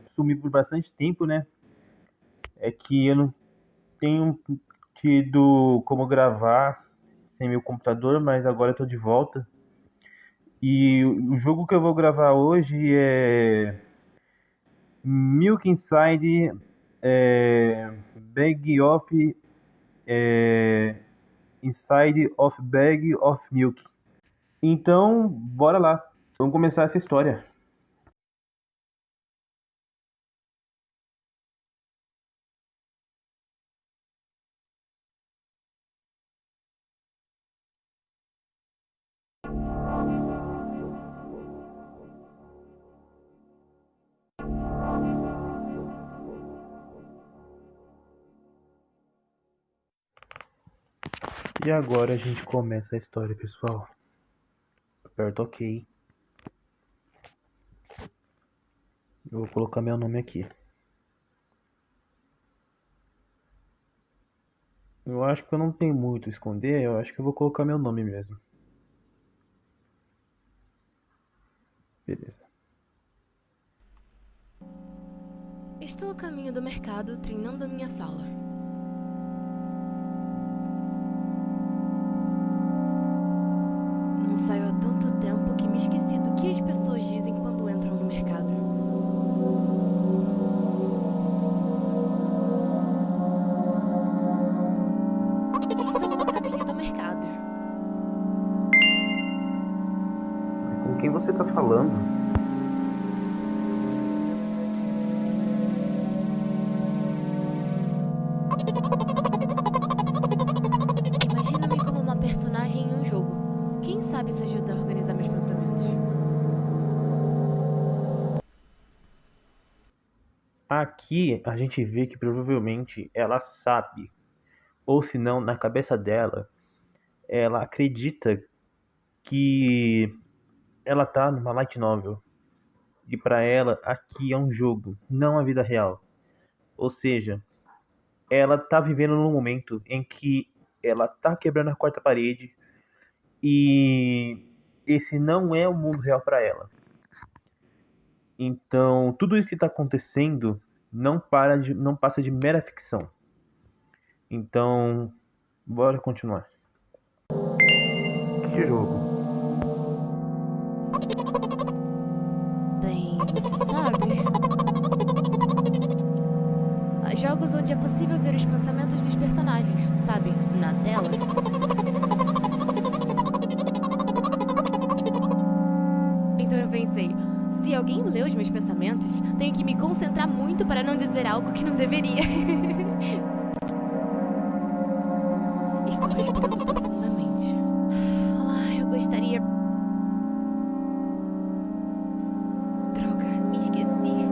sumi por bastante tempo, né? É que eu não tenho tido como gravar sem meu computador, mas agora eu tô de volta. E o jogo que eu vou gravar hoje é Milk Inside Bag of é, Inside of Bag of Milk. Então, bora lá. Vamos começar essa história. E agora a gente começa a história, pessoal. Aperta OK. Eu vou colocar meu nome aqui. Eu acho que eu não tenho muito a esconder, eu acho que eu vou colocar meu nome mesmo. Beleza. Estou a caminho do mercado treinando a minha fala. Não saio há tanto tempo que me esqueci do que as pessoas dizem quando entram no mercado. Estou a caminho do mercado. Com quem você tá falando? Imagina-me como uma personagem em um jogo. Quem sabe isso ajuda a organizar meus pensamentos? Aqui a gente vê que provavelmente ela sabe, ou se não, na cabeça dela, ela acredita que ela tá numa light novel. E pra ela aqui é um jogo, não a vida real. Ou seja, ela tá vivendo num momento em que ela tá quebrando a quarta parede e esse não é o mundo real pra ela. Então, tudo isso que tá acontecendo não passa de mera ficção. Então, bora continuar. Que jogo? Bem, você sabe. Há jogos onde é possível ver os pensamentos dos personagens, sabe? Na tela. Então eu pensei, se alguém lê os meus pensamentos, tenho que me concentrar muito para não dizer algo que não deveria. Estou respirando profundamente. Olá, eu gostaria. Droga, me esqueci.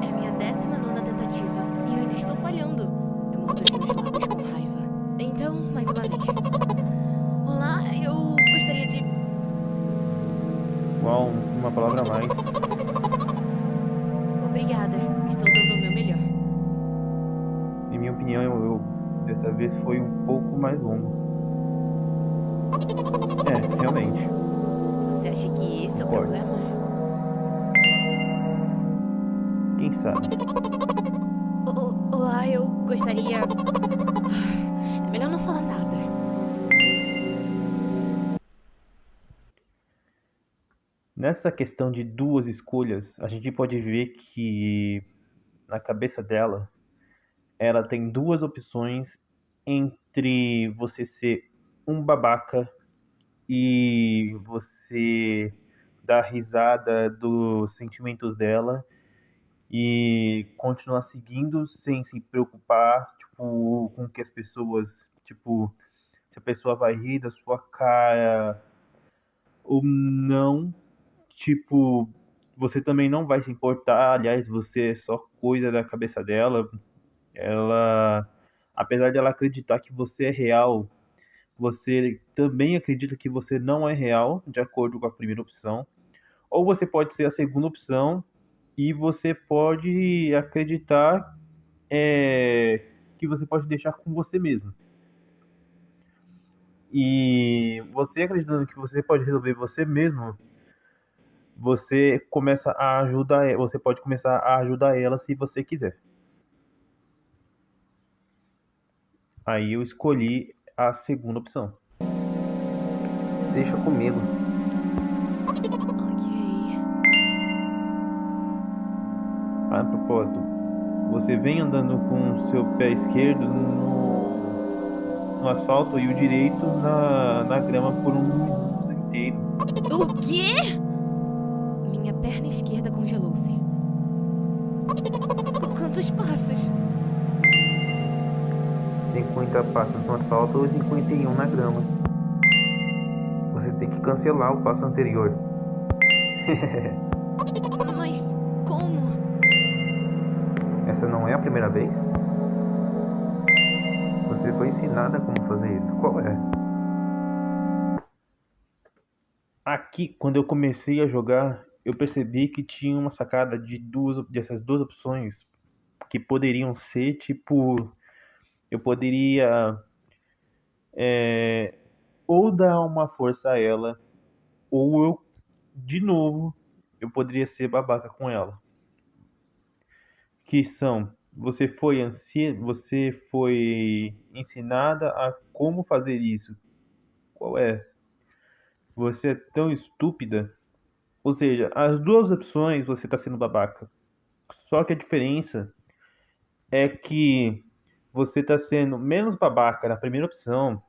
É a minha 19ª tentativa e eu ainda estou falhando. Eu mordo os meus lábios com raiva. Então, mais uma vez. Olá, eu gostaria de. Uau, uma palavra a mais. Obrigada, estou dando o meu melhor. Em minha opinião, dessa vez foi um pouco mais longo. Realmente, Você acha que esse é o concordo. problema? Quem sabe? Olá, eu gostaria. É melhor não falar nada. Nessa questão de duas escolhas, a gente pode ver que na cabeça dela, ela tem duas opções entre você ser um babaca e você dar risada dos sentimentos dela e continuar seguindo sem se preocupar, tipo, com que as pessoas, tipo, se a pessoa vai rir da sua cara ou não, tipo, você também não vai se importar, aliás, você é só coisa da cabeça dela. Ela, apesar de ela acreditar que você é real, você também acredita que você não é real, de acordo com a primeira opção. Ou você pode ser a segunda opção e você pode acreditar que você pode deixar com você mesmo. E você acreditando que você pode resolver você mesmo, você começa a ajudar, você pode começar a ajudar ela se você quiser. Aí eu escolhi a segunda opção. Deixa comigo. Ok. A propósito, você vem andando com o seu pé esquerdo no asfalto e o direito na grama por um minuto inteiro. O quê? Minha perna esquerda congelou-se. Quantos passos? 50 passos no asfalto ou 51 na grama. Você tem que cancelar o passo anterior. Mas como? Essa não é a primeira vez? Você foi ensinada como fazer isso. Qual é? Aqui, quando eu comecei a jogar, eu percebi que tinha uma sacada dessas duas opções que poderiam ser tipo, eu poderia ou dar uma força a ela, ou eu, de novo, eu poderia ser babaca com ela. Que são, você foi ensinada a como fazer isso. Qual é? Você é tão estúpida. Ou seja, as duas opções você está sendo babaca. Só que a diferença é que você está sendo menos babaca na primeira opção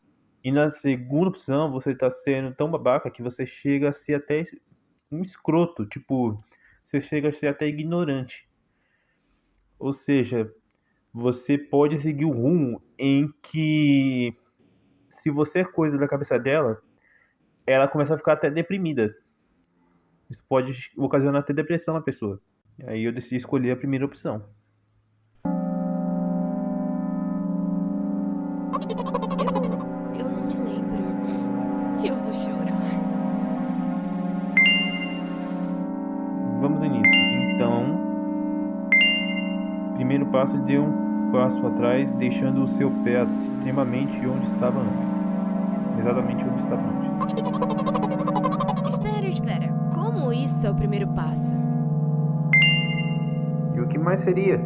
e na segunda opção você está sendo tão babaca que você chega a ser até um escroto, tipo, você chega a ser até ignorante. Ou seja, você pode seguir o rumo em que, se você é coisa da cabeça dela, ela começa a ficar até deprimida. Isso pode ocasionar até depressão na pessoa. Aí eu decidi escolher a primeira opção. Eu não me lembro. Eu vou chorar. Vamos no início. Então, primeiro passo, dê um passo atrás, deixando o seu pé extremamente onde estava antes. Exatamente onde estava antes. Espera. Como isso é o primeiro passo? E o que mais seria?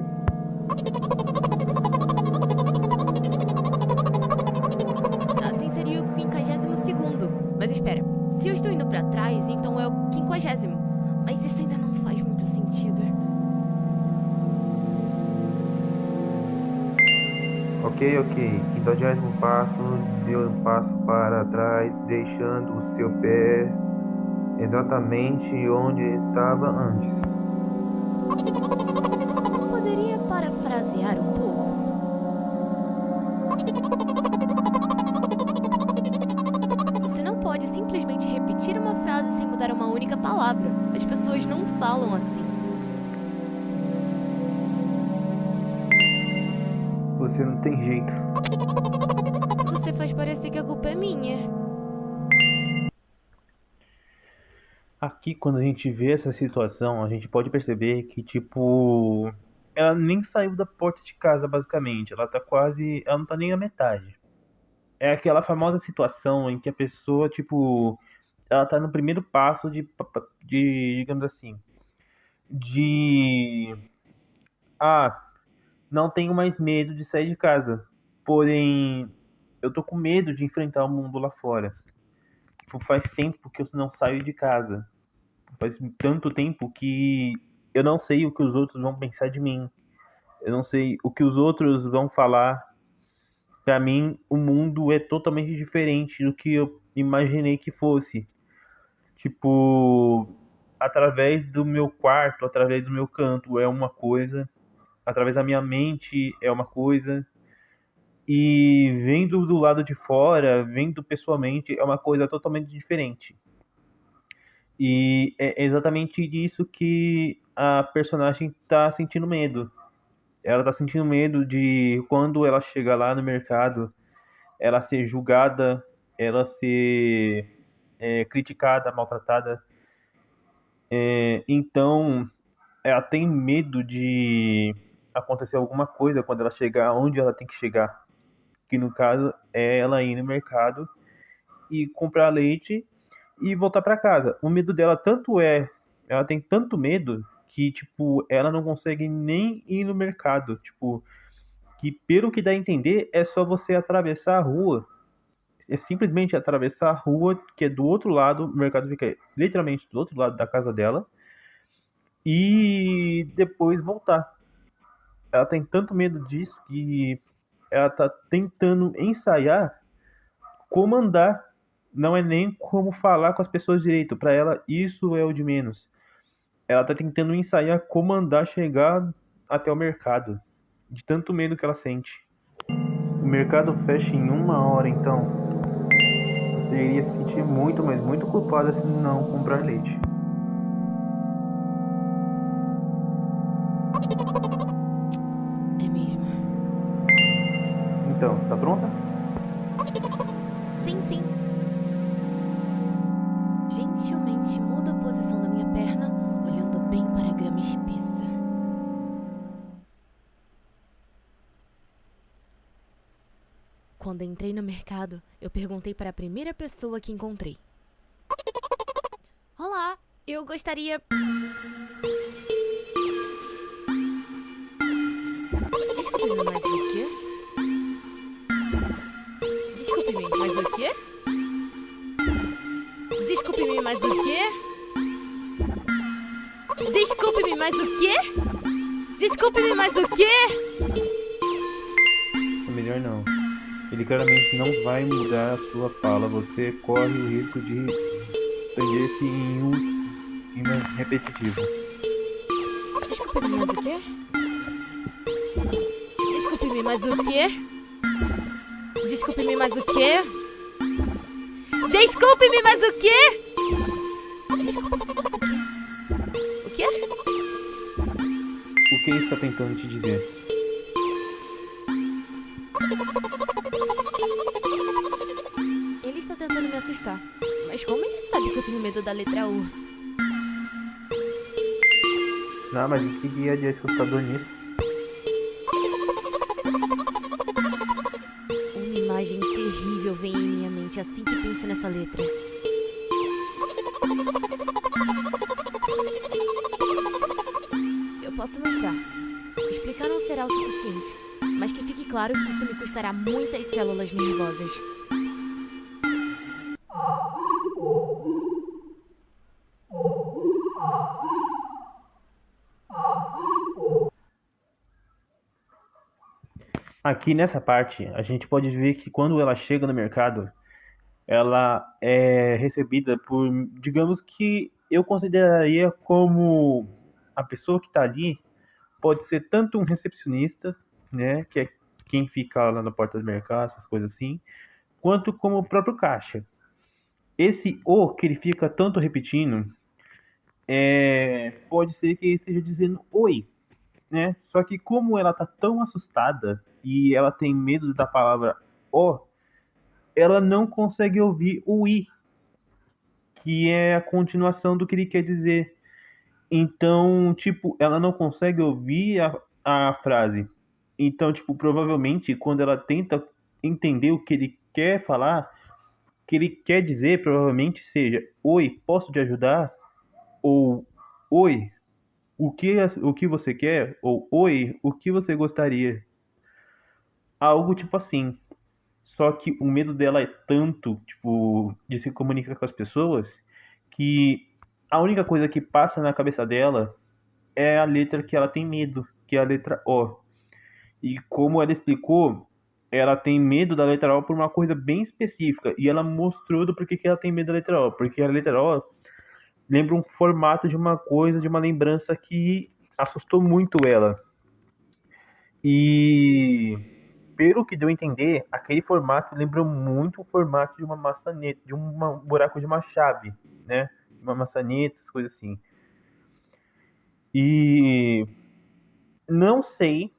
Assim seria o 52º. Mas espera, se eu estou indo pra trás, então é o 50º. Mas isso ainda não faz muito sentido. Ok. 50º passo, dê um passo para trás, deixando o seu pé exatamente onde estava antes. Poderia parafrasear um pouco? Você não pode simplesmente repetir uma frase sem mudar uma única palavra. As pessoas não falam assim. Você não tem jeito. Você faz parecer que a culpa é minha. Aqui, quando a gente vê essa situação, a gente pode perceber que, tipo, ela nem saiu da porta de casa, basicamente. Ela tá quase. Ela não tá nem na metade. É aquela famosa situação em que a pessoa, tipo, ela tá no primeiro passo digamos assim, de. Ah, não tenho mais medo de sair de casa. Porém, eu tô com medo de enfrentar o mundo lá fora. Tipo, faz tempo que eu não saio de casa. Faz tanto tempo que eu não sei o que os outros vão pensar de mim. Eu não sei o que os outros vão falar. Pra mim, o mundo é totalmente diferente do que eu imaginei que fosse. Tipo, através do meu quarto, através do meu canto é uma coisa, através da minha mente é uma coisa, e vendo do lado de fora, vendo pessoalmente, é uma coisa totalmente diferente. E é exatamente disso que a personagem tá sentindo medo. Ela tá sentindo medo de quando ela chega lá no mercado, ela ser julgada, ela ser criticada, maltratada. Então, ela tem medo de acontecer alguma coisa quando ela chegar onde ela tem que chegar. Que no caso é ela ir no mercado e comprar leite e voltar para casa. O medo dela tanto é ela tem tanto medo que, tipo, ela não consegue nem ir no mercado. Tipo, que pelo que dá a entender, é só você atravessar a rua. É simplesmente atravessar a rua, que é do outro lado, o mercado fica literalmente do outro lado da casa dela, e depois voltar. Ela tem tanto medo disso que ela tá tentando ensaiar como andar. Não é nem como falar com as pessoas direito. Para ela, isso é o de menos. Ela tá tentando ensaiar como andar, chegar até o mercado. De tanto medo que ela sente. O mercado fecha em 1 hora, então você iria se sentir muito, mas muito culpada se não comprar leite. É mesmo. Então, está pronta? Sim, sim. Gentilmente mudo a posição da minha perna, olhando bem para a grama espessa. Quando entrei no mercado, eu perguntei para a primeira pessoa que encontrei. Olá, eu gostaria... Desculpe-me, mas o quê? Desculpe-me, mas o quê? Desculpe-me, mas o quê? Desculpe-me, mas o quê? Desculpe-me, mas o quê? É melhor não. Ele claramente não vai mudar a sua fala. Você corre o risco de prender-se em um clima repetitivo. Desculpe-me, mas o quê? Desculpe-me, mas o quê? Desculpe-me, mas o quê? Desculpe-me, mas o quê? Desculpe-me, mas o quê? O quê? O que ele está tentando te dizer? Ele está tentando me assustar. Mas como ele sabe que eu tenho medo da letra U? Não, mas o que ia de assustador nisso? Uma imagem terrível vem em minha mente assim que penso nessa letra. Eu posso mostrar. Explicar não será o suficiente, mas que fique claro que isso me custará muitas células nervosas. Aqui nessa parte, a gente pode ver que quando ela chega no mercado, ela é recebida por, digamos que eu consideraria como a pessoa que está ali pode ser tanto um recepcionista, né, que é quem fica lá na porta do mercado, essas coisas assim, quanto como o próprio caixa. Esse o que ele fica tanto repetindo, pode ser que ele esteja dizendo oi, né? Só que como ela tá tão assustada e ela tem medo da palavra o, ela não consegue ouvir o i, que é a continuação do que ele quer dizer. Então, tipo, ela não consegue ouvir a frase. Então, tipo, provavelmente, quando ela tenta entender o que ele quer falar, o que ele quer dizer provavelmente seja: oi, posso te ajudar? Ou oi, o que você quer? Ou oi, o que você gostaria? Algo tipo assim. Só que o medo dela é tanto, tipo, de se comunicar com as pessoas, que a única coisa que passa na cabeça dela é a letra que ela tem medo, que é a letra O. E como ela explicou, ela tem medo da letra O por uma coisa bem específica. E ela mostrou do porquê que ela tem medo da letra O. Porque a letra O lembra um formato de uma coisa, de uma lembrança que assustou muito ela. E pelo que deu a entender, aquele formato lembra muito o formato de uma maçaneta, de um buraco de uma chave, né? Uma maçaneta, essas coisas assim. E não sei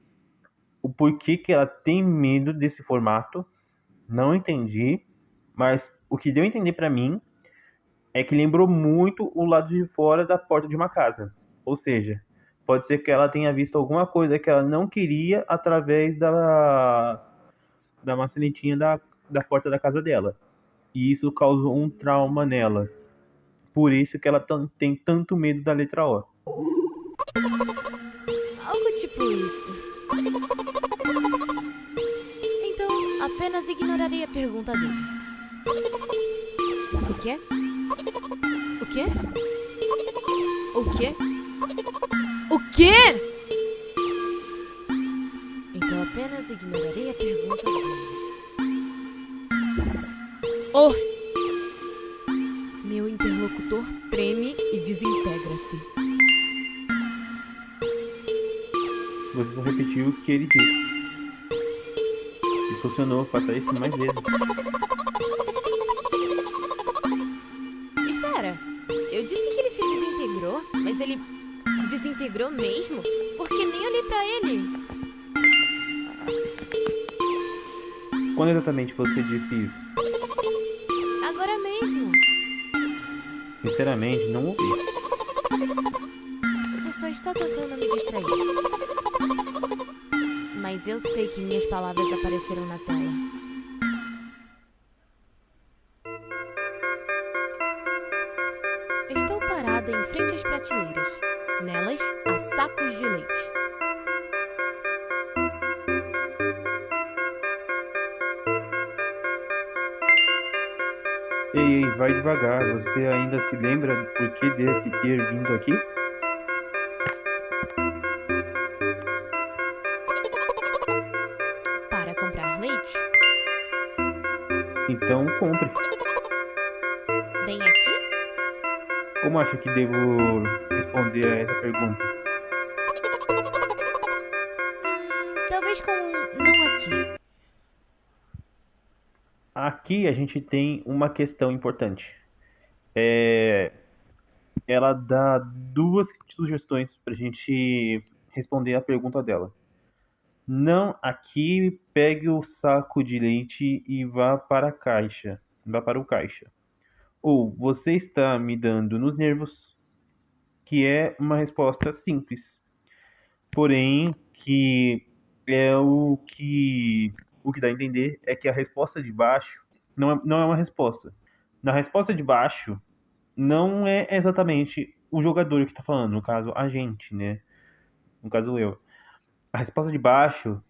o porquê que ela tem medo desse formato, não entendi, mas o que deu a entender pra mim é que lembrou muito o lado de fora da porta de uma casa. Ou seja, pode ser que ela tenha visto alguma coisa que ela não queria através da maçanetinha da porta da casa dela. E isso causou um trauma nela. Por isso que ela tem tanto medo da letra O. Algo tipo isso. Então, apenas ignorarei a pergunta dele. O quê? O quê? O quê? O quê? Então apenas ignorarei a pergunta dele. Oh! Meu interlocutor treme e desintegra-se. Você só repetiu o que ele disse. E funcionou, faça isso mais vezes. Espera, eu disse que ele se desintegrou, mas ele se desintegrou mesmo? Porque nem olhei pra ele. Quando exatamente você disse isso? Agora mesmo. Sinceramente, não ouvi. Você só está tentando me distrair. Mas eu sei que minhas palavras apareceram na tela. Estou parada em frente às prateleiras. Nelas, há sacos de leite. Ei, vai devagar. Você ainda se lembra do porquê de ter vindo aqui? Para comprar leite? Então compre. Bem aqui? Como acha que devo responder a essa pergunta? Talvez com um não aqui. Aqui a gente tem uma questão importante. Ela dá duas sugestões pra gente responder a pergunta dela. Não aqui, pegue o saco de leite e vá para a caixa. Vá para o caixa. Ou você está me dando nos nervos, que é uma resposta simples. Porém, que é o que dá a entender é que a resposta de baixo não é uma resposta. Na resposta de baixo, não é exatamente o jogador que está falando, no caso, a gente, né? No caso, eu. A resposta de baixo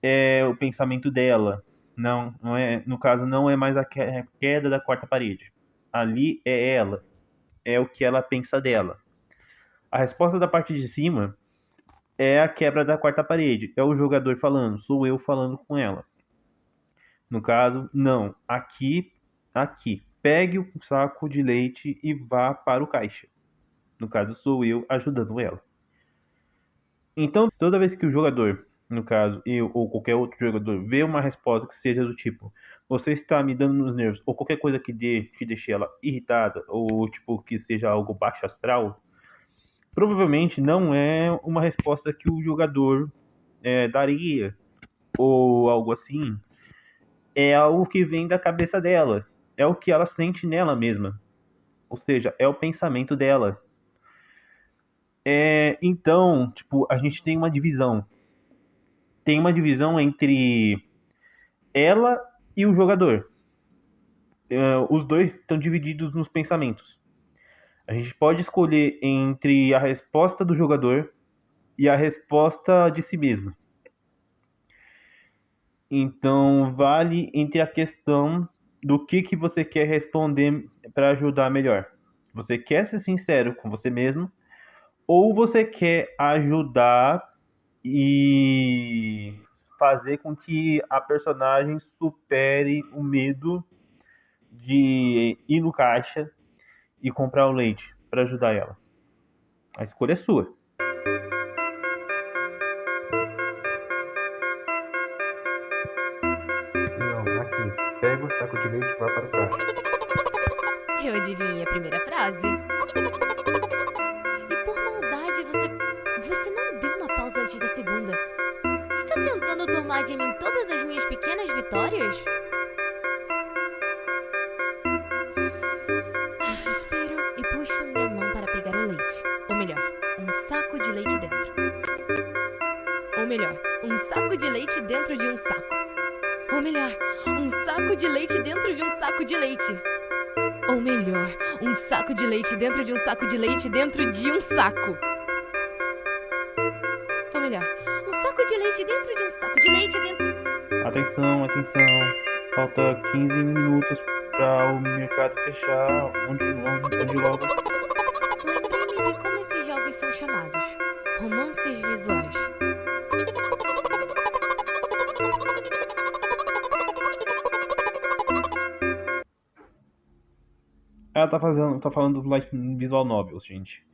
é o pensamento dela. Não é, no caso, não é mais a queda da quarta parede. Ali é ela. É o que ela pensa dela. A resposta da parte de cima é a quebra da quarta parede. É o jogador falando, sou eu falando com ela. No caso, não. Aqui. Pegue o saco de leite e vá para o caixa. No caso, sou eu ajudando ela. Então, toda vez que o jogador, no caso, eu ou qualquer outro jogador, vê uma resposta que seja do tipo, você está me dando nos nervos, ou qualquer coisa que deixe ela irritada, ou tipo, que seja algo baixo astral, provavelmente não é uma resposta que o jogador daria, ou algo assim. É algo que vem da cabeça dela. É o que ela sente nela mesma. Ou seja, é o pensamento dela. Então, tipo, a gente tem uma divisão. Tem uma divisão entre ela e o jogador. Os dois estão divididos nos pensamentos. A gente pode escolher entre a resposta do jogador e a resposta de si mesmo. Então, vale entre a questão do que você quer responder para ajudar melhor. Você quer ser sincero com você mesmo ou você quer ajudar e fazer com que a personagem supere o medo de ir no caixa e comprar o leite para ajudar ela. A escolha é sua. Não, aqui. Pega o saco de leite e vá para o caixa. Eu adivinhei a primeira frase. E por maldade, você não deu uma pausa antes da segunda. Está tentando tomar de mim todas as minhas pequenas vitórias? Suspiro e puxo minha mão para pegar o leite. Ou melhor, um saco de leite dentro. Ou melhor, um saco de leite dentro de um saco. Ou melhor, um saco de leite dentro de um saco de leite. Ou melhor, um saco de leite dentro de um saco de leite dentro de um saco. Ou melhor, um saco de leite dentro de um saco de leite dentro... Atenção, atenção. Falta 15 minutos para o mercado fechar, onde logo... Lembrei-me de como esses jogos são chamados. Romances visuais. Ela tá falando dos light visual novels, gente.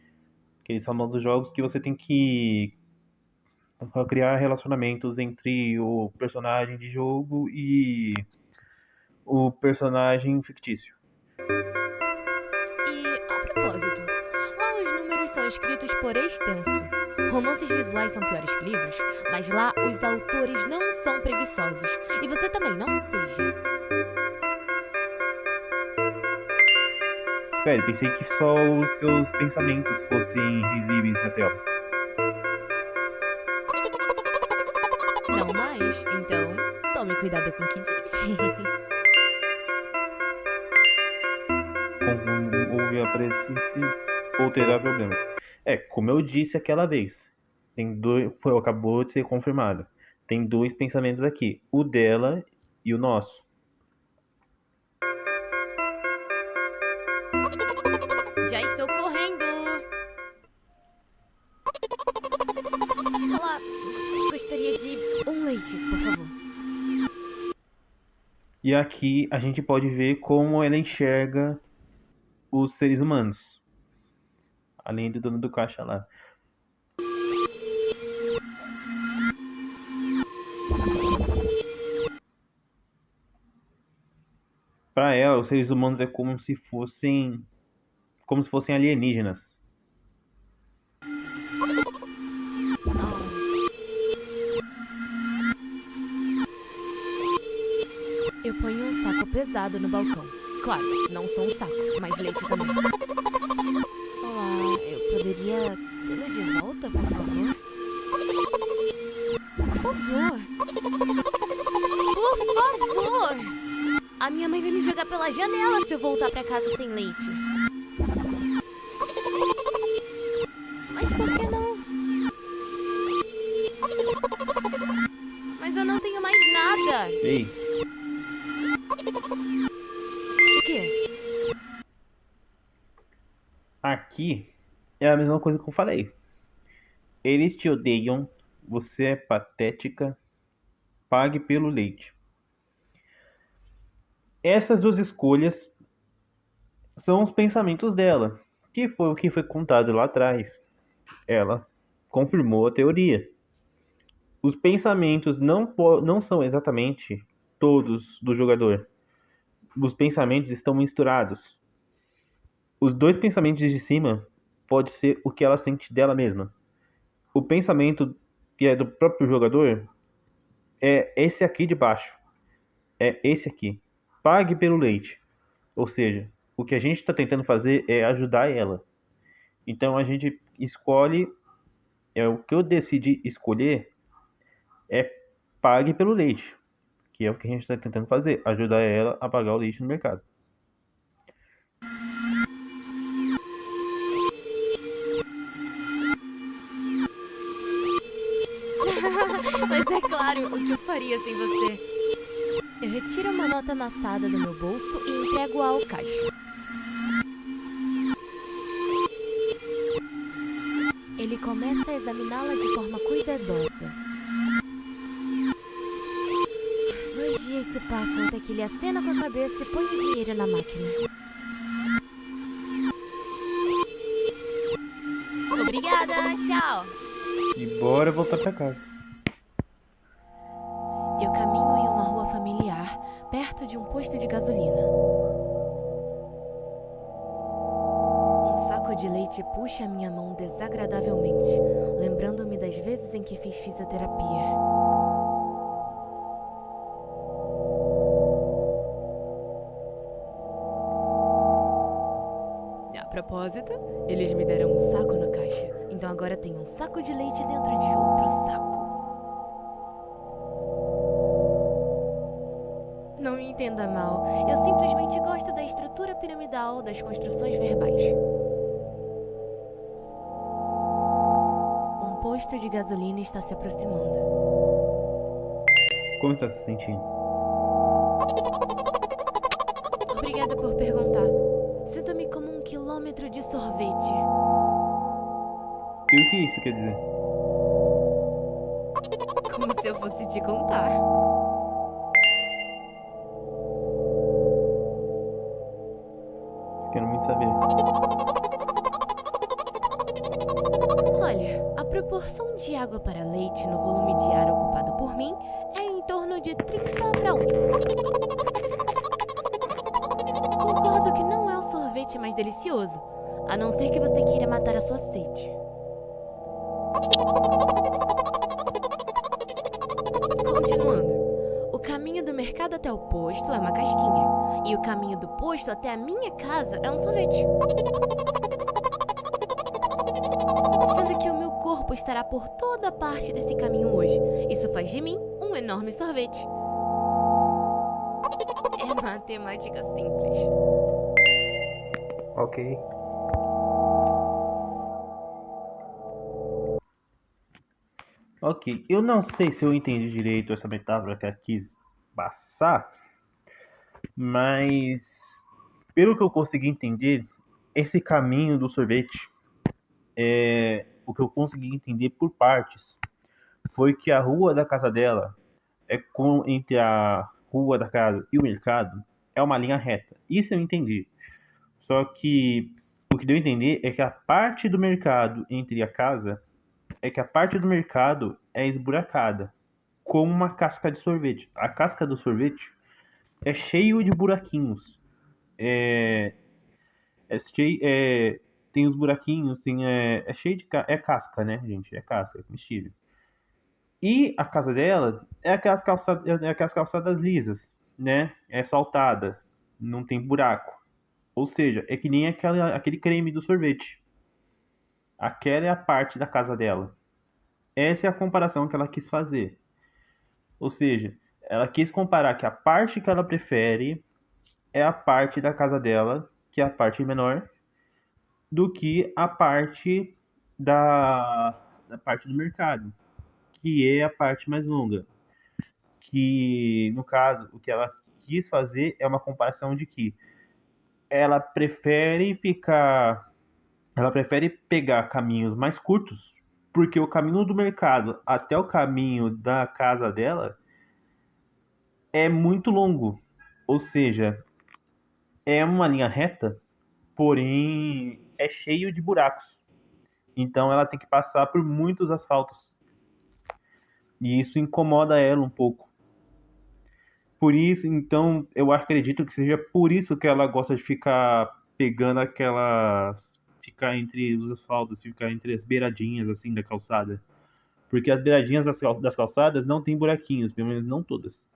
Que eles são dos jogos que você tem que criar relacionamentos entre o personagem de jogo e o personagem fictício. E, a propósito, lá os números são escritos por extenso. Romances visuais são piores que livros, mas lá os autores não são preguiçosos. E você também não seja. Pera, pensei que só os seus pensamentos fossem visíveis na tela. Não mais? Então, tome cuidado com o que diz. Houve a presença ou terá problemas. Como eu disse aquela vez, acabou de ser confirmado. Tem dois pensamentos aqui, o dela e o nosso. Já estou correndo! Olá, gostaria de um leite, por favor. E aqui a gente pode ver como ela enxerga os seres humanos. Além do dono do caixa lá. Para ela, os seres humanos é como se fossem alienígenas. Eu ponho um saco pesado no balcão. Claro, não só um saco, mas leite também. Olá, eu poderia tê-lo de volta, por favor? Por favor! Por favor! A minha mãe vai me jogar pela janela se eu voltar pra casa sem leite. Mas por que não? Mas eu não tenho mais nada. Ei, O quê? aqui é a mesma coisa que eu falei. Eles te odeiam, você é patética, pague pelo leite. Essas duas escolhas são os pensamentos dela, que foi o que foi contado lá atrás. Ela confirmou a teoria. Os pensamentos não são exatamente todos do jogador. Os pensamentos estão misturados. Os dois pensamentos de cima pode ser o que ela sente dela mesma. O pensamento que é do próprio jogador é esse aqui de baixo. É esse aqui. Pague pelo leite. Ou seja, o que a gente está tentando fazer é ajudar ela. Então a gente escolhe, o que eu decidi escolher é pague pelo leite, que é o que a gente está tentando fazer, ajudar ela a pagar o leite no mercado. Mas é claro, o que eu faria sem você? Eu retiro uma nota amassada do meu bolso e entrego ao caixa. Ele começa a examiná-la de forma cuidadosa. 2 dias se passam até que ele acena com a cabeça e põe o dinheiro na máquina. Obrigada, tchau! E bora voltar pra casa. Eu caminho em uma rua familiar, perto de um posto de gasolina. Um saco de leite puxa minha mão desagradavelmente, lembrando-me das vezes em que fiz fisioterapia. A propósito, eles me deram um saco no caixa, então agora tem um saco de leite dentro de outro saco. Não me entenda mal. Eu simplesmente gosto da estrutura piramidal das construções verbais. Um posto de gasolina está se aproximando. Como está se sentindo? Obrigada por perguntar. Sinto-me como 1 quilômetro de sorvete. E o que isso quer dizer? Como se eu fosse te contar. Quero muito saber. Olha, a proporção de água para leite no volume de ar ocupado por mim é em torno de 30:1. Concordo que não é o sorvete mais delicioso, a não ser que você queira matar a sua sede. Continuando. O caminho do mercado até o posto é uma casquinha, e o caminho do posto até a minha casa é um sorvete. Sendo que o meu corpo estará por toda parte desse caminho hoje. Isso faz de mim um enorme sorvete. É matemática simples. Ok. Ok, eu não sei se eu entendi direito essa metáfora que ela quis passar, mas pelo que eu consegui entender, esse caminho do sorvete, o que eu consegui entender por partes, foi que a rua da casa dela, entre a rua da casa e o mercado, é uma linha reta. Isso eu entendi. Só que o que deu a entender é que a parte do mercado entre a casa é esburacada, como uma casca de sorvete. A casca do sorvete é cheio de buraquinhos. Tem os buraquinhos, é cheio de é casca, né, gente? É casca, é comestível. E a casa dela é aquelas calçadas lisas, né? É asfaltada, não tem buraco. Ou seja, é que nem aquele creme do sorvete. Aquela é a parte da casa dela. Essa é a comparação que ela quis fazer. Ou seja, ela quis comparar que a parte que ela prefere é a parte da casa dela, que é a parte menor, do que a parte da parte do mercado, que é a parte mais longa. Que, no caso, o que ela quis fazer é uma comparação de que ela prefere pegar caminhos mais curtos, porque o caminho do mercado até o caminho da casa dela é muito longo. Ou seja, é uma linha reta, porém é cheio de buracos. Então ela tem que passar por muitos asfaltos. E isso incomoda ela um pouco. Por isso, então, eu acredito que seja por isso que ela gosta de ficar pegando ficar entre os asfaltos, ficar entre as beiradinhas, assim, da calçada. Porque as beiradinhas das calçadas não tem buraquinhos, pelo menos não todas.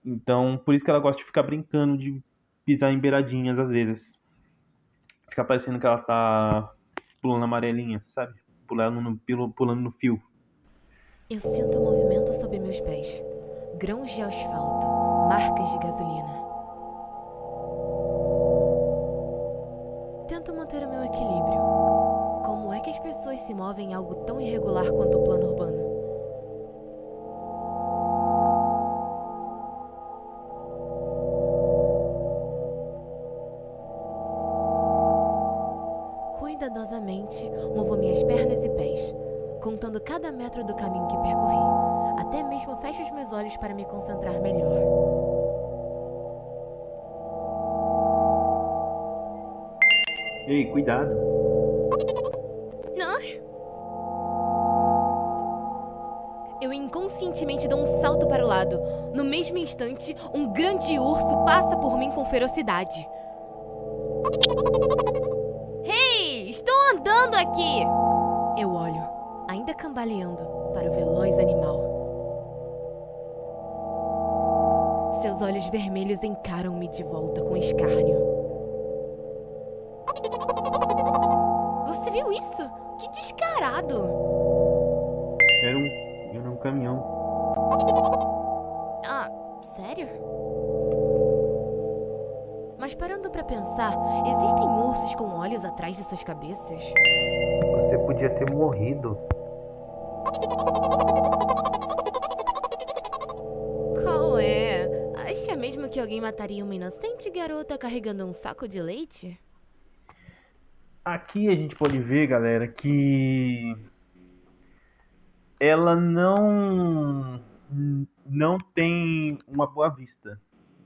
Então, por isso que ela gosta de ficar brincando de pisar em beiradinhas às vezes. Fica parecendo que ela tá pulando amarelinha, sabe? Pulando no fio. Eu sinto o movimento sob meus pés. Grãos de asfalto, marcas de gasolina. Tento manter o meu equilíbrio. Como é que as pessoas se movem em algo tão irregular quanto o plano urbano? Cuidadosamente, movo minhas pernas e pés, contando cada metro do caminho que percorri. Até mesmo fecho os meus olhos para me concentrar melhor. Ei, cuidado. Não. Eu inconscientemente dou um salto para o lado. No mesmo instante, um grande urso passa por mim com ferocidade. Ei, estou andando aqui! Eu olho, ainda cambaleando, para o veloz animal. Seus olhos vermelhos encaram-me de volta com escárnio. Você viu isso? Que descarado! Era um caminhão. Ah, sério? pra pensar, existem ursos com olhos atrás de suas cabeças? Você podia ter morrido. Qual é? Acha mesmo que alguém mataria uma inocente garota carregando um saco de leite? Aqui a gente pode ver, galera, que ela não tem uma boa vista,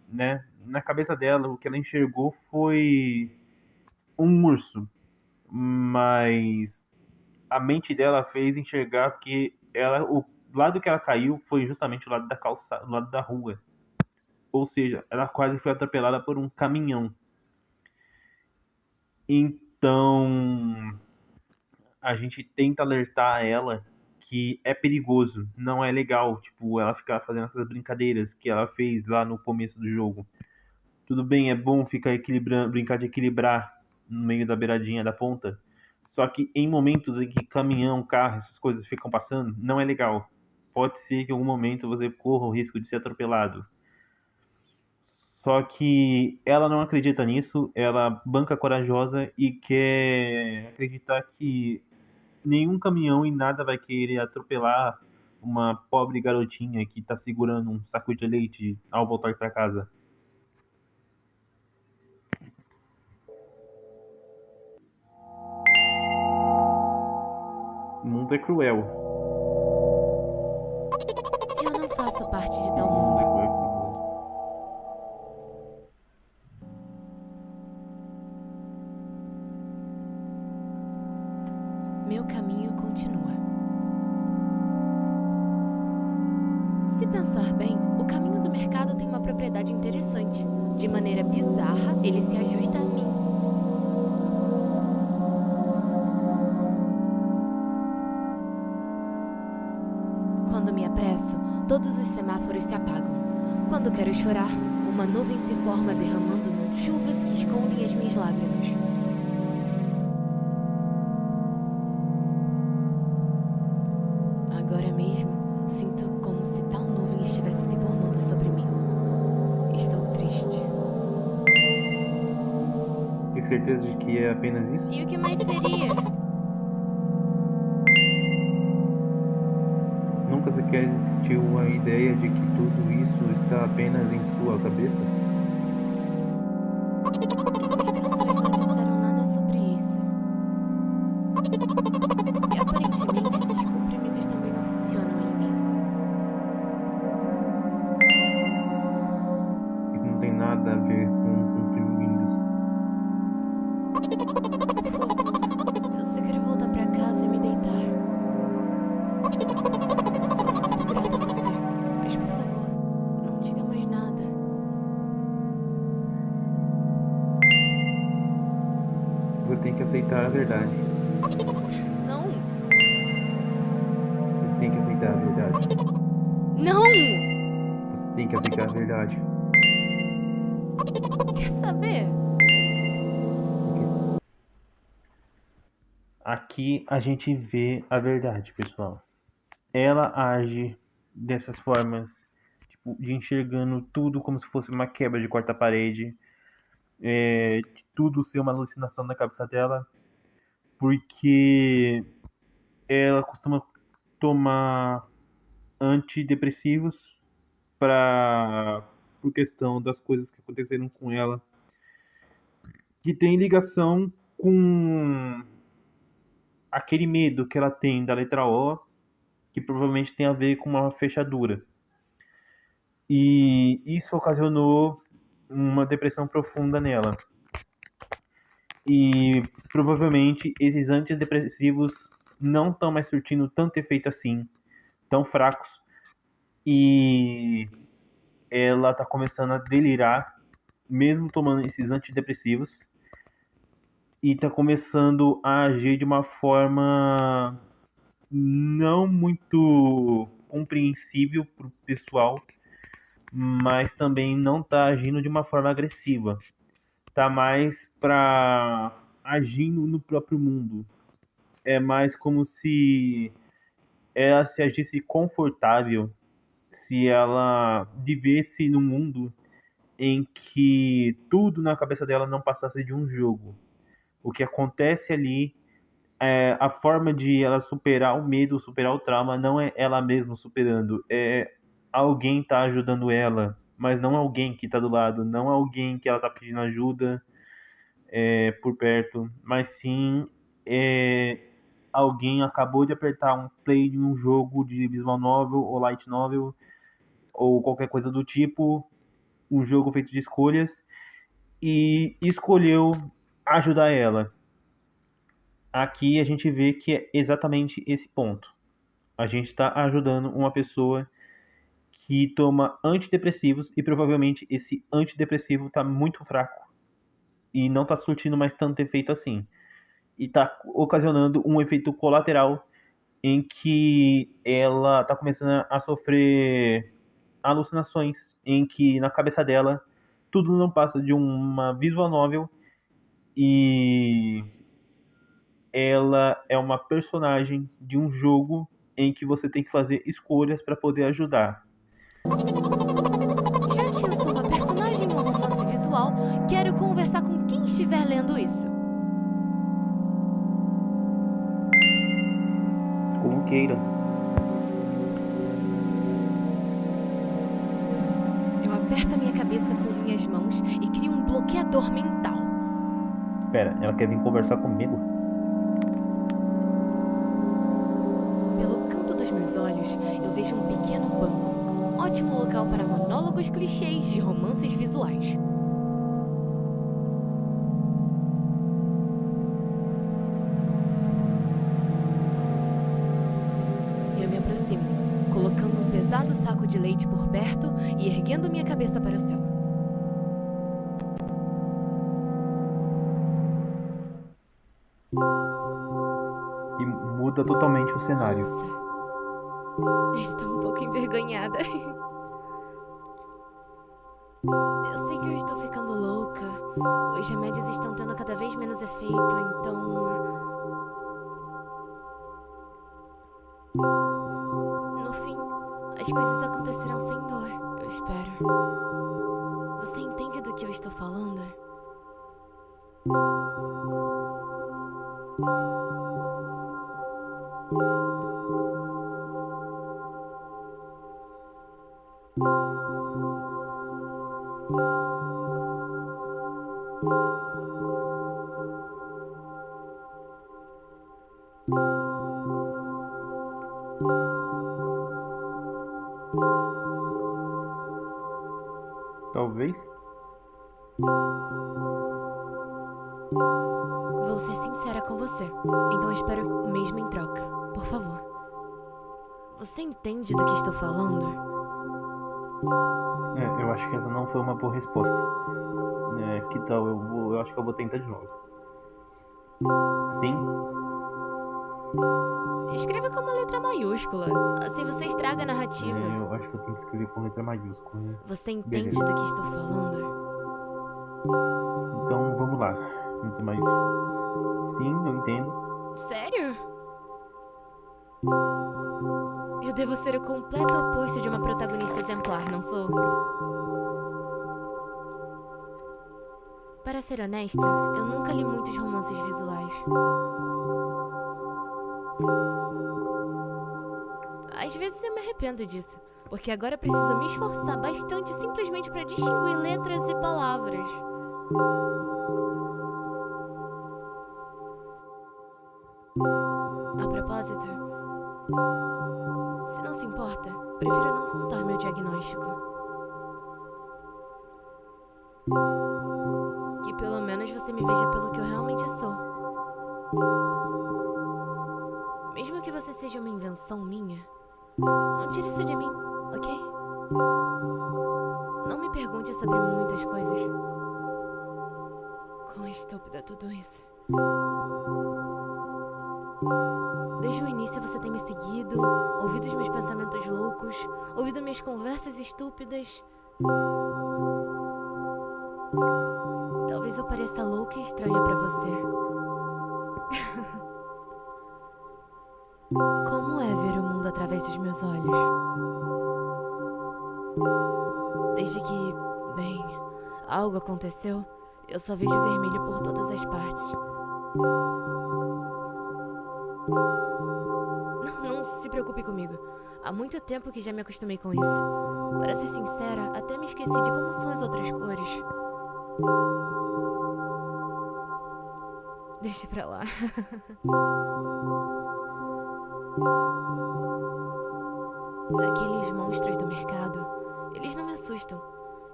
né? Na cabeça dela, o que ela enxergou foi um urso, mas a mente dela fez enxergar que o lado que ela caiu foi justamente o lado da calçada, o lado da rua. Ou seja, ela quase foi atropelada por um caminhão. Então, a gente tenta alertar ela que é perigoso, não é legal, tipo, ela ficar fazendo essas brincadeiras que ela fez lá no começo do jogo. Tudo bem, é bom ficar equilibrando, brincar de equilibrar no meio da beiradinha da ponta. Só que em momentos em que caminhão, carro, essas coisas ficam passando, não é legal. Pode ser que em algum momento você corra o risco de ser atropelado. Só que ela não acredita nisso, ela banca corajosa e quer acreditar que nenhum caminhão e nada vai querer atropelar uma pobre garotinha que tá segurando um saco de leite ao voltar para casa. O mundo é cruel. Eu não faço parte de O tal mundo é mundo. cruel. Meu caminho continua. Se pensar bem, o caminho do mercado tem uma propriedade interessante. De maneira bizarra, ele se ajusta a mim. Quando me apresso, todos os semáforos se apagam. Quando quero chorar, uma nuvem se forma derramando chuvas que escondem as minhas lágrimas. Agora mesmo, sinto como se tal nuvem estivesse se formando sobre mim. Estou triste. Tem certeza de que é apenas isso? E o que mais seria? Nunca sequer existiu a ideia de que tudo isso está apenas em sua cabeça? As instruções não disseram nada sobre isso. E aparentemente esses comprimidos também não funcionam em mim. Isso não tem nada a ver com comprimidos. Por favor, eu só quero voltar pra casa e me deitar. Sou muito grata a você, mas por favor, não diga mais nada. Você tem que aceitar a verdade. Não! Você tem que aceitar a verdade. Não! Você tem que aceitar a verdade. Quer saber? Aqui a gente vê a verdade, pessoal. Ela age dessas formas, tipo, de enxergando tudo como se fosse uma quebra de quarta parede, de tudo ser uma alucinação na cabeça dela, porque ela costuma tomar antidepressivos por questão das coisas que aconteceram com ela, que tem ligação com aquele medo que ela tem da letra O, que provavelmente tem a ver com uma fechadura. E isso ocasionou uma depressão profunda nela. E provavelmente esses antidepressivos não estão mais surtindo tanto efeito assim, tão fracos. E ela está começando a delirar, mesmo tomando esses antidepressivos. E está começando a agir de uma forma não muito compreensível para o pessoal, mas também não está agindo de uma forma agressiva. Tá mais para agindo no próprio mundo. É mais como se ela se agisse confortável, se ela vivesse no mundo em que tudo na cabeça dela não passasse de um jogo. O que acontece ali, a forma de ela superar o medo, superar o trauma, não é ela mesma superando, é alguém tá ajudando ela, mas não alguém que tá do lado, não alguém que ela tá pedindo ajuda por perto, mas sim é, alguém acabou de apertar um play em um jogo de visual novel ou light novel ou qualquer coisa do tipo, um jogo feito de escolhas e escolheu ajudar ela. Aqui a gente vê que é exatamente esse ponto. A gente está ajudando uma pessoa que toma antidepressivos e provavelmente esse antidepressivo está muito fraco e não está surtindo mais tanto efeito assim. E está ocasionando um efeito colateral em que ela está começando a sofrer alucinações, em que na cabeça dela tudo não passa de uma visual novel e ela é uma personagem de um jogo em que você tem que fazer escolhas para poder ajudar. Já que eu sou uma personagem em um romance visual, quero conversar com quem estiver lendo isso. Como queira. Eu aperto a minha cabeça com minhas mãos e crio um bloqueador mental. Pera, ela quer vir conversar comigo? Pelo canto dos meus olhos, eu vejo um pequeno banco. Ótimo local para monólogos clichês de romances visuais. Eu me aproximo, colocando um pesado saco de leite por perto e erguendo minha cabeça para o céu. E muda totalmente o cenário. Nossa, estou um pouco envergonhada. Eu sei que eu estou ficando louca. Os remédios estão tendo cada vez menos efeito, então... No fim, as coisas acontecerão sem dor, eu espero. Você entende do que eu estou falando? Talvez. Vou ser sincera com você, então eu espero o mesmo em troca. Por favor. Você entende do que estou falando? Eu acho que essa não foi uma boa resposta. Que tal eu acho que eu vou tentar de novo. Sim? Escreva com uma letra maiúscula, assim você estraga a narrativa. Eu acho que eu tenho que escrever com letra maiúscula, né? Você entende Beleza. do que estou falando? Então vamos lá. Letra maiúscula. Sim, eu entendo. Sério? Eu devo ser o completo oposto de uma protagonista exemplar, não sou? Para ser honesta, eu nunca li muitos romances visuais. Às vezes eu me arrependo disso, porque agora preciso me esforçar bastante simplesmente para distinguir letras e palavras. A propósito, se não se importa, prefiro não contar meu diagnóstico. Que pelo menos você me veja pelo que eu realmente sou. Mesmo que você seja uma invenção minha, não tire isso de mim, ok? Não me pergunte sobre muitas coisas. Quão estúpida tudo isso. Desde o início você tem me seguido, ouvido os meus pensamentos loucos, ouvido minhas conversas estúpidas. Talvez eu pareça louca e estranha pra você. Como é ver o mundo através dos meus olhos? Desde que, bem, Algo aconteceu? Eu só vejo vermelho por todas as partes. Não se preocupe comigo. Há muito tempo que já me acostumei com isso. Para ser sincera, até me esqueci de como são as outras cores. Deixa pra lá. Aqueles monstros do mercado, eles não me assustam.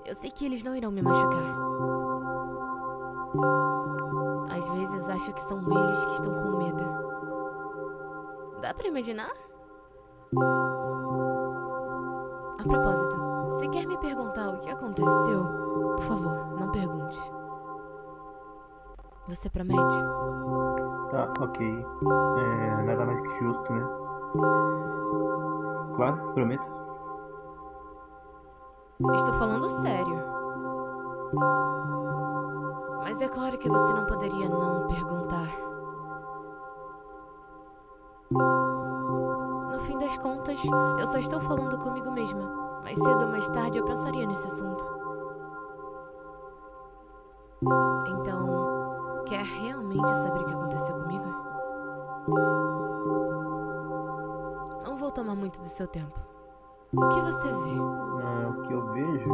Eu sei que eles não irão me machucar. Às vezes acho que são eles que estão com medo. Dá pra imaginar? A propósito, se quer me perguntar o que aconteceu, por favor, não pergunte. Você promete? Tá, ok. Nada mais que justo, né? Claro, prometo. Estou falando sério. Mas é claro que você não poderia não perguntar. No fim das contas, eu só estou falando comigo mesma. Mais cedo ou mais tarde eu pensaria nesse assunto. Então, quer realmente saber o que aconteceu comigo? Não vou tomar muito do seu tempo. O que você vê? O que eu vejo?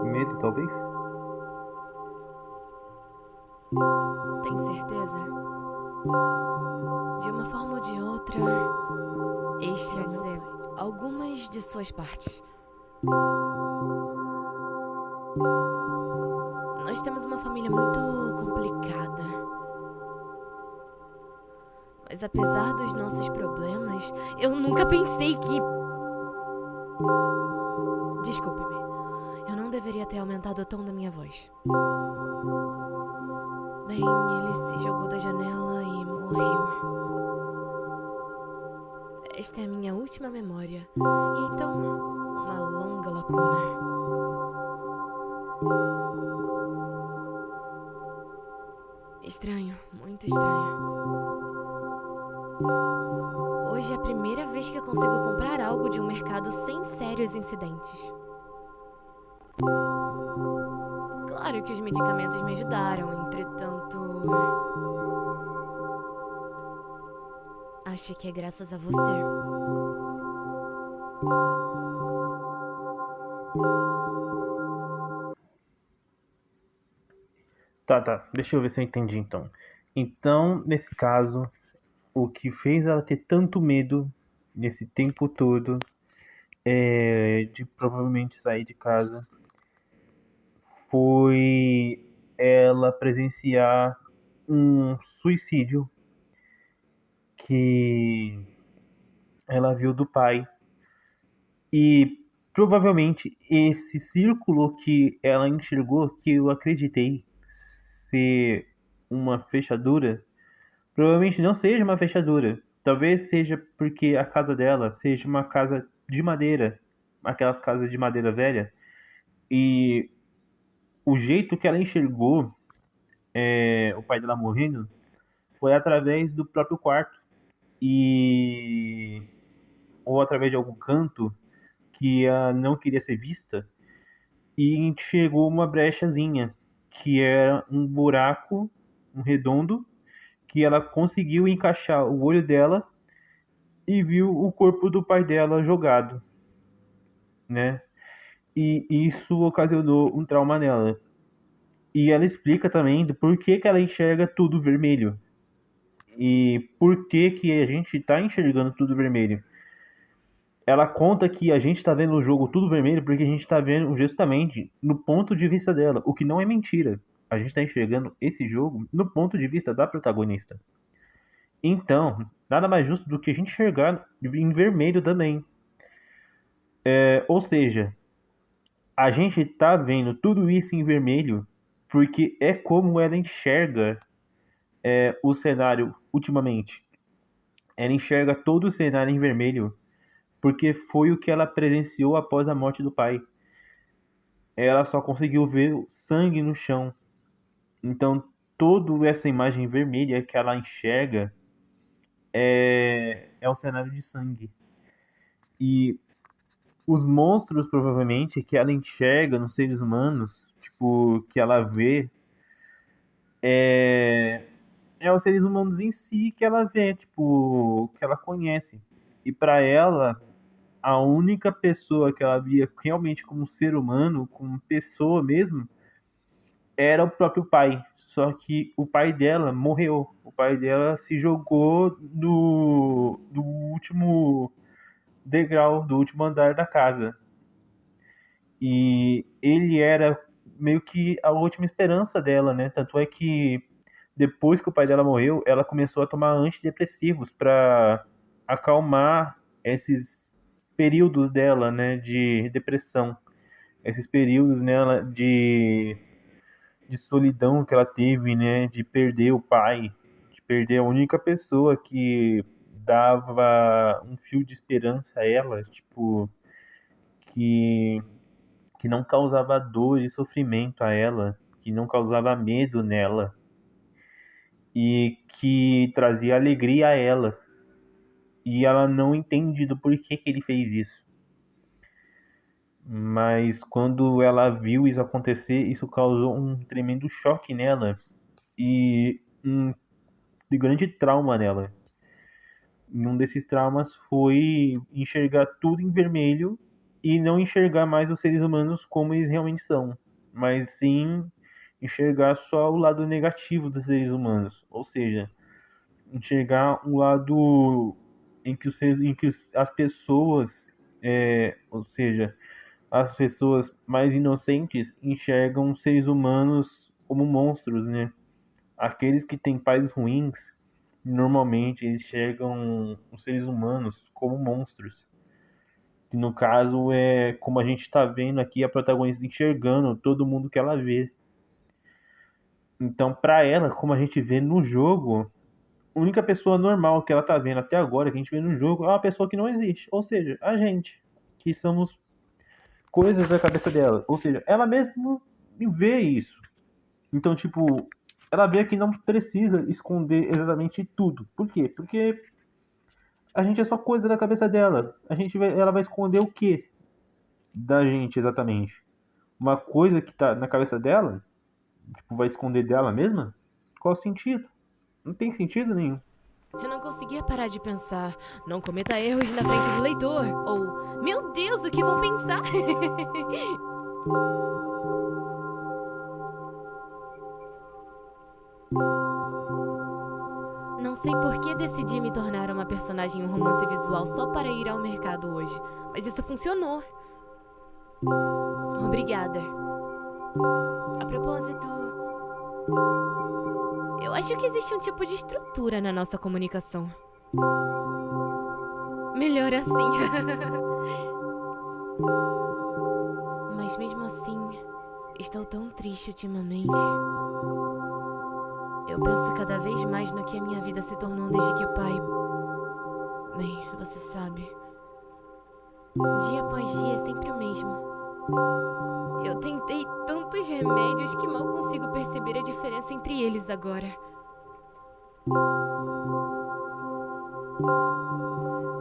Medo, talvez? Tem certeza? De uma forma ou de outra, este quer dizer, algumas de suas partes. Nós temos uma família muito complicada. Mas apesar dos nossos problemas, eu nunca pensei que... Desculpe-me. Eu não deveria ter aumentado o tom da minha voz. Bem, ele se jogou da janela e morreu. Esta é a minha última memória. E então, uma longa lacuna. Estranho, muito estranho. Hoje é a primeira vez que eu consigo comprar algo de um mercado sem sérios incidentes. Claro que os medicamentos me ajudaram, entretanto... Acho que é graças a você. Tá. Deixa eu ver se eu entendi então. Então, nesse caso, o que fez ela ter tanto medo nesse tempo todo de provavelmente sair de casa foi ela presenciar um suicídio que ela viu do pai. E provavelmente esse círculo que ela enxergou, que eu acreditei ser uma fechadura, provavelmente não seja uma fechadura. Talvez seja porque a casa dela seja uma casa de madeira, aquelas casas de madeira velha, e o jeito que ela enxergou o pai dela morrendo foi através do próprio quarto, ou através de algum canto que ela não queria ser vista, e enxergou uma brechazinha, que era um buraco, um redondo, que ela conseguiu encaixar o olho dela e viu o corpo do pai dela jogado, né? E isso ocasionou um trauma nela. E ela explica também do porquê que ela enxerga tudo vermelho. E por que que a gente está enxergando tudo vermelho. Ela conta que a gente está vendo o jogo tudo vermelho porque a gente está vendo justamente no ponto de vista dela, o que não é mentira. A gente está enxergando esse jogo no ponto de vista da protagonista. Então, nada mais justo do que a gente enxergar em vermelho também. Ou seja, a gente está vendo tudo isso em vermelho porque é como ela enxerga o cenário ultimamente. Ela enxerga todo o cenário em vermelho porque foi o que ela presenciou após a morte do pai. Ela só conseguiu ver o sangue no chão. Então, toda essa imagem vermelha que ela enxerga é um cenário de sangue. E os monstros, provavelmente, que ela enxerga nos seres humanos, tipo, que ela vê, é os seres humanos em si que ela vê, tipo, que ela conhece. E para ela, a única pessoa que ela via realmente como ser humano, como pessoa mesmo, era o próprio pai. Só que o pai dela morreu. O pai dela se jogou do último degrau, do último andar da casa. E ele era meio que a última esperança dela, né? Tanto é que depois que o pai dela morreu, ela começou a tomar antidepressivos para acalmar esses períodos dela, né, de depressão, esses períodos nela de solidão que ela teve, né, de perder o pai, de perder a única pessoa que dava um fio de esperança a ela, tipo, que que não causava dor e sofrimento a ela, que não causava medo nela e que trazia alegria a ela. E ela não entende do porquê que ele fez isso. Mas quando ela viu isso acontecer, isso causou um tremendo choque nela e um grande trauma nela. E um desses traumas foi enxergar tudo em vermelho e não enxergar mais os seres humanos como eles realmente são, mas sim enxergar só o lado negativo dos seres humanos, ou seja, enxergar um lado em que as pessoas, ou seja, as pessoas mais inocentes enxergam seres humanos como monstros, né? Aqueles que têm pais ruins, normalmente eles enxergam os seres humanos como monstros. Que no caso é como a gente está vendo aqui a protagonista enxergando todo mundo que ela vê. Então, para ela, como a gente vê no jogo, a única pessoa normal que ela tá vendo até agora, que a gente vê no jogo, é uma pessoa que não existe. Ou seja, a gente, que somos coisas da cabeça dela. Ou seja, ela mesmo vê isso. Então, tipo, ela vê que não precisa esconder exatamente tudo. Por quê? Porque a gente é só coisa da cabeça dela. Ela vai esconder o quê da gente exatamente? Uma coisa que tá na cabeça dela, tipo, vai esconder dela mesma? Qual o sentido? Não tem sentido nenhum. Eu não conseguia parar de pensar. Não cometa erros na frente do leitor. Ou, meu Deus, o que vão pensar? Não sei por que decidi me tornar uma personagem em um romance visual só para ir ao mercado hoje. Mas isso funcionou. Obrigada. A propósito, eu acho que existe um tipo de estrutura na nossa comunicação. Melhor assim. Mas mesmo assim, estou tão triste ultimamente. Eu penso cada vez mais no que a minha vida se tornou desde que o pai... Bem, você sabe. Dia após dia é sempre o mesmo. Eu tentei tantos remédios que mal consigo perceber a diferença entre eles agora.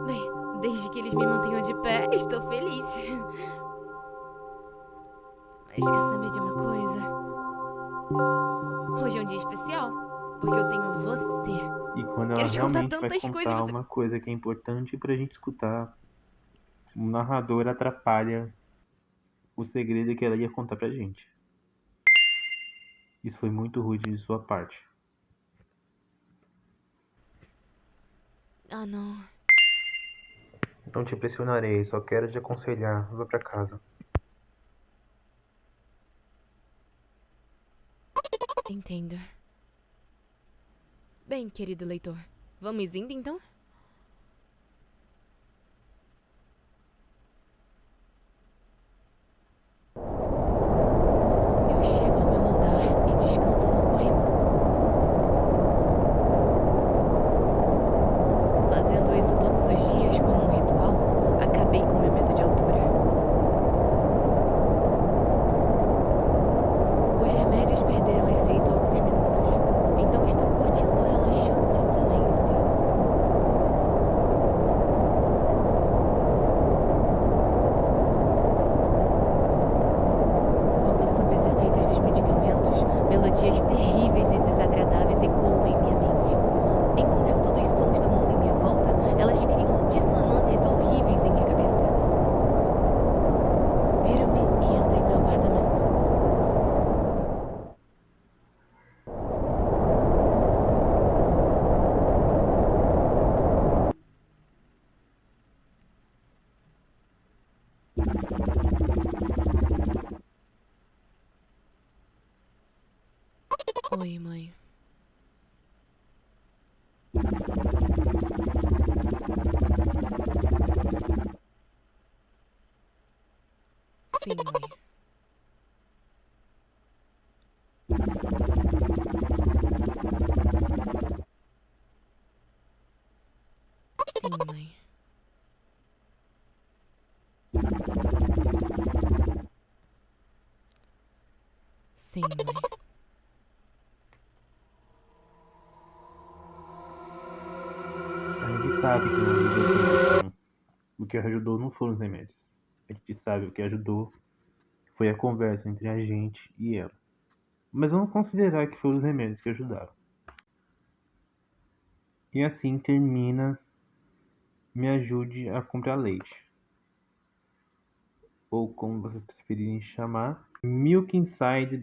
Bem, desde que eles me mantenham de pé, estou feliz. Mas quer saber de uma coisa? Hoje é um dia especial, porque eu tenho você. E quando ela Quero te contar realmente vai tantas contar coisas. uma coisa que é importante pra gente escutar, o narrador atrapalha o segredo que ela ia contar pra gente. Isso foi muito rude de sua parte. Ah, não. Não te pressionarei, só quero te aconselhar. Vá pra casa. Entendo. Bem, querido leitor, vamos indo então? Eu chego ao meu andar e descanso no corredor. Fazendo isso todos os dias como um ritual, a melodias terríveis e desagradáveis ecoam em minha mente. Em conjunto dos sons do mundo em minha volta, elas criam dissonâncias horríveis em minha cabeça. Viro-me e entro em meu apartamento. Oi, mãe. Sim, mãe. Sim, mãe. Sim, mãe. A gente sabe que não ajudou tanto assim. O que ajudou não foram os remédios. A gente sabe o que ajudou foi a conversa entre a gente e ela. Mas vamos considerar que foram os remédios que ajudaram. E assim termina Me Ajude a Comprar Leite. Ou como vocês preferirem chamar, Milk Inside a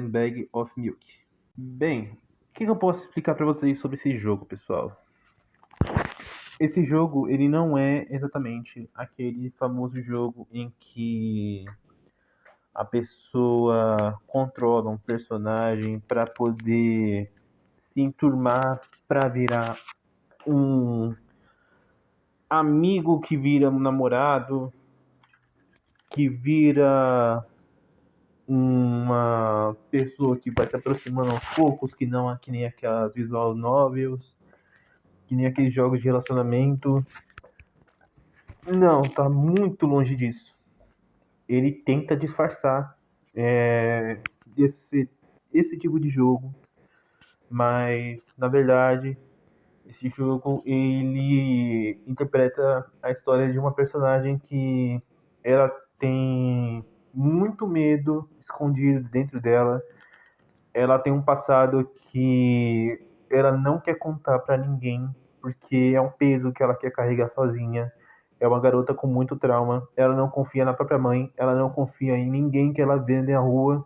Bag of Milk. Bem, o que eu posso explicar para vocês sobre esse jogo, pessoal? Esse jogo, ele não é exatamente aquele famoso jogo em que a pessoa controla um personagem para poder se enturmar para virar um amigo que vira um namorado, que vira uma pessoa que vai se aproximando aos poucos, que não é que nem aquelas visual novels, que nem aqueles jogos de relacionamento. Não, tá muito longe disso. Ele tenta disfarçar esse tipo de jogo, mas na verdade esse jogo ele interpreta a história de uma personagem que ela tem muito medo escondido dentro dela. Ela tem um passado que ela não quer contar pra ninguém, porque é um peso que ela quer carregar sozinha. É uma garota com muito trauma. Ela não confia na própria mãe, ela não confia em ninguém que ela vê na rua.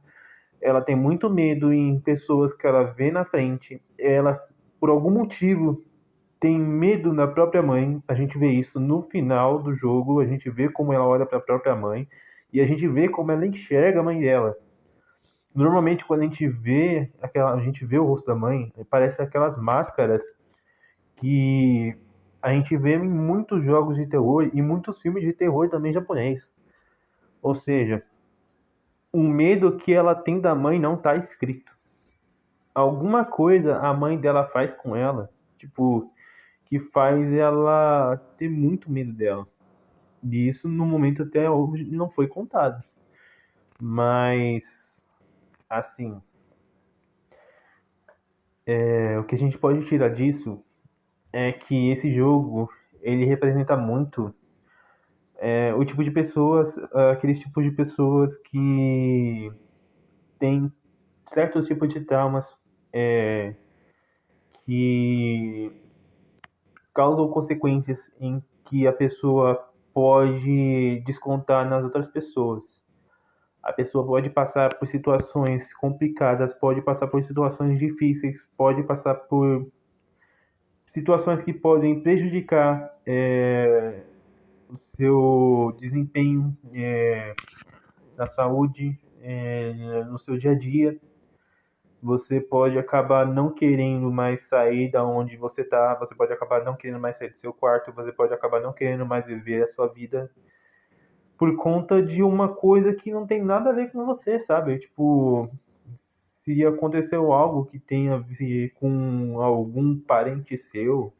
Ela tem muito medo em pessoas que ela vê na frente. Ela, por algum motivo, tem medo da própria mãe. A gente vê isso no final do jogo. A gente vê como ela olha para a própria mãe. E a gente vê como ela enxerga a mãe dela. Normalmente, quando a gente vê o rosto da mãe, parece aquelas máscaras que a gente vê em muitos jogos de terror e muitos filmes de terror também japonês. Ou seja, o medo que ela tem da mãe não está escrito. Alguma coisa a mãe dela faz com ela, tipo, que faz ela ter muito medo dela. E isso no momento até hoje não foi contado. Mas, assim, o que a gente pode tirar disso é que esse jogo, ele representa muito o tipo de pessoas, aqueles tipos de pessoas que têm certos tipos de traumas que causam consequências em que a pessoa pode descontar nas outras pessoas. A pessoa pode passar por situações complicadas, pode passar por situações difíceis, pode passar por situações que podem prejudicar o seu desempenho na saúde, no seu dia a dia. Você pode acabar não querendo mais sair da onde você está, você pode acabar não querendo mais sair do seu quarto, você pode acabar não querendo mais viver a sua vida por conta de uma coisa que não tem nada a ver com você, sabe? Tipo, se aconteceu algo que tenha a ver com algum parente seu,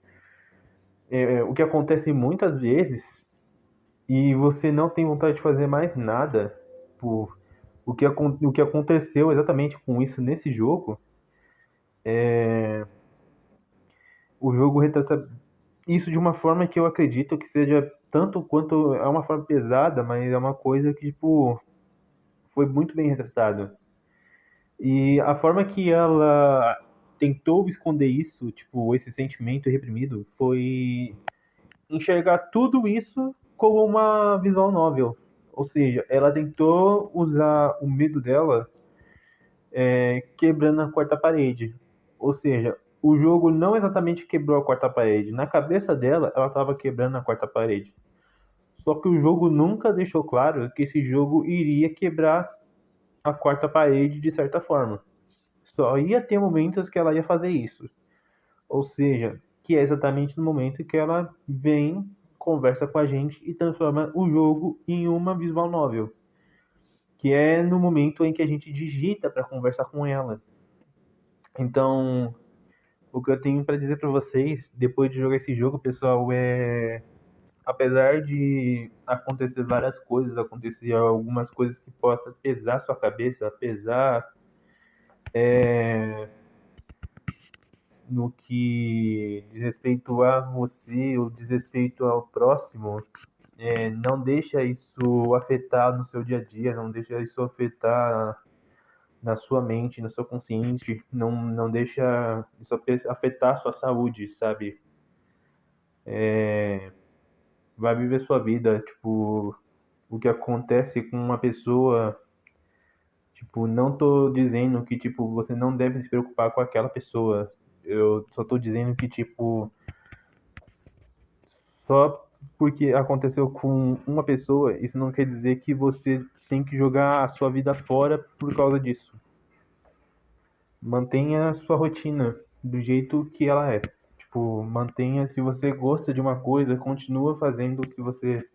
o que acontece muitas vezes, e você não tem vontade de fazer mais nada por o que aconteceu exatamente com isso nesse jogo, o jogo retrata isso de uma forma que eu acredito que seja tanto quanto é uma forma pesada, mas é uma coisa que, tipo, foi muito bem retratado. E a forma que ela tentou esconder isso, tipo, esse sentimento reprimido, foi enxergar tudo isso como uma visual novel. Ou seja, ela tentou usar o medo dela quebrando a quarta parede. Ou seja, o jogo não exatamente quebrou a quarta parede. Na cabeça dela, ela estava quebrando a quarta parede. Só que o jogo nunca deixou claro que esse jogo iria quebrar a quarta parede de certa forma. Só ia ter momentos que ela ia fazer isso. Ou seja, que é exatamente no momento que ela vem, conversa com a gente e transforma o jogo em uma visual novel. Que é no momento em que a gente digita para conversar com ela. Então, o que eu tenho para dizer para vocês, depois de jogar esse jogo, pessoal, apesar de acontecer várias coisas, acontecer algumas coisas que possam pesar sua cabeça, pesar no que diz respeito a você ou diz respeito ao próximo, não deixa isso afetar no seu dia a dia, não deixa isso afetar na sua mente, na sua consciência, não deixa isso afetar a sua saúde, sabe? Vai viver sua vida, tipo, o que acontece com uma pessoa, tipo, não tô dizendo que, tipo, você não deve se preocupar com aquela pessoa, eu só tô dizendo que, tipo, só porque aconteceu com uma pessoa, isso não quer dizer que você tem que jogar a sua vida fora por causa disso. Mantenha a sua rotina do jeito que ela é. Tipo, mantenha, se você gosta de uma coisa, continua fazendo. Se você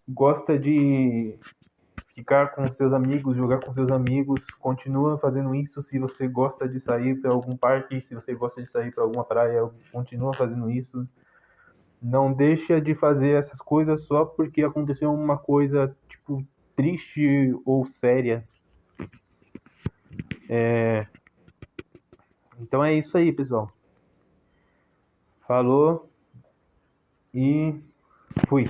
gosta de ficar com seus amigos, jogar com seus amigos, continua fazendo isso. Se você gosta de sair para algum parque, se você gosta de sair para alguma praia, continua fazendo isso. Não deixa de fazer essas coisas só porque aconteceu uma coisa, tipo, triste ou séria. Então é isso aí, pessoal. Falou e fui.